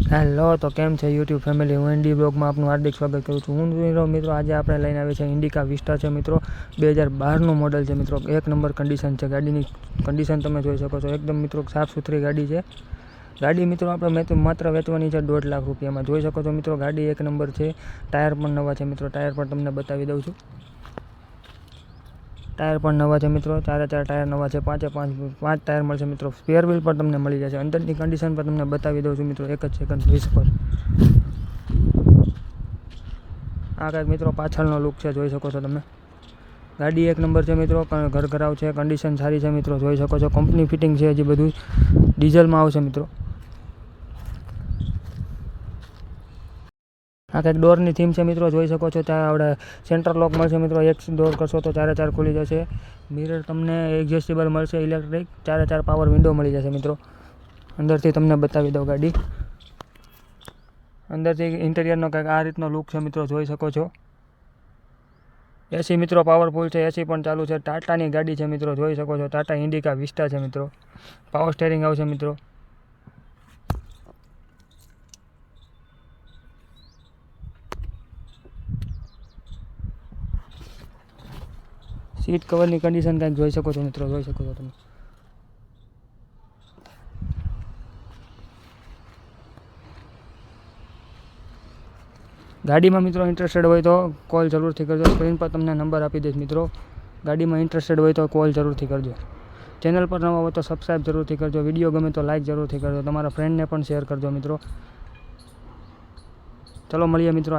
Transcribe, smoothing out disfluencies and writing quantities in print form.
Hello, તો કેમ છે યુટ્યુબ ફેમિલી? હું ઇન્ડી બ્લોગમાં આપનું હાર્દિક સ્વાગત કરું છું. હું મિત્રો આજે આપણે લઈને આવ્યા છે ઇન્ડિકા વિસ્ટા છે મિત્રો. 2012નું મોડલ છે મિત્રો. એક નંબર કન્ડિશન છે. ગાડીની કન્ડિશન તમે જોઈ શકો છો. એકદમ મિત્રો સાફ સુથરી ગાડી છે. ગાડી મિત્રો આપણે માત્ર વેચવાની છે 1.5 લાખ રૂપિયામાં. જોઈ શકો છો મિત્રો, ગાડી એક નંબર છે. ટાયર પણ નવા છે મિત્રો. ટાયર પણ તમને બતાવી દઉં છું. ટાયર પણ નવા છે મિત્રો. 4 ટાયર નવા છે. 5 ટાયર મળશે મિત્રો. સ્પેર વ્હીલ પણ તમને મળી જશે. અંદરની કન્ડિશન પણ તમને બતાવી દઉં છું મિત્રો. એક જ સેકન્ડ જોઈ શકો છો. આ કાંઈક મિત્રો પાછળનો લુક છે, જોઈ શકો છો તમે. ગાડી એક નંબર છે મિત્રો. ઘરઘરાવ છે. કન્ડિશન સારી છે મિત્રો. જોઈ શકો છો. કંપની ફિટિંગ છે. હજી બધું ડીઝલમાં આવશે મિત્રો. આ કંઈક ડોરની થીમ છે મિત્રો. જોઈ શકો છો. ત્યાં આપણે સેન્ટર લોક મળશે મિત્રો. એક ડોર કરશો તો 4 ખુલી જશે. મિરર તમને એડજસ્ટેબલ મળશે. ઇલેક્ટ્રિક 4 પાવર વિન્ડો મળી જશે મિત્રો. અંદરથી તમને બતાવી દઉં ગાડી. અંદરથી ઇન્ટિરિયરનો કંઈક આ રીતનો લુક છે મિત્રો. જોઈ શકો છો. એસી મિત્રો પાવરફુલ છે. એસી પણ ચાલુ છે. ટાટાની ગાડી છે મિત્રો. જોઈ શકો છો. ટાટા ઇન્ડિકા વિસ્ટા છે મિત્રો. પાવર સ્ટેરિંગ આવશે મિત્રો. સીટ કવરની કન્ડિશન કંઈક જોઈ શકો છો મિત્રો. જોઈ શકો છો તમે. ગાડીમાં મિત્રો ઇન્ટરેસ્ટેડ હોય તો કોલ જરૂરથી કરજો. સ્ક્રીન પર તમને નંબર આપી દઈશ મિત્રો. ગાડીમાં ઇન્ટરેસ્ટેડ હોય તો કોલ જરૂરથી કરજો. ચેનલ પર નવા હોય તો સબસ્ક્રાઈબ જરૂરથી કરજો. વિડીયો ગમે તો લાઇક જરૂરથી કરજો. તમારા ફ્રેન્ડને પણ શેર કરજો મિત્રો. ચલો મળીએ મિત્રો.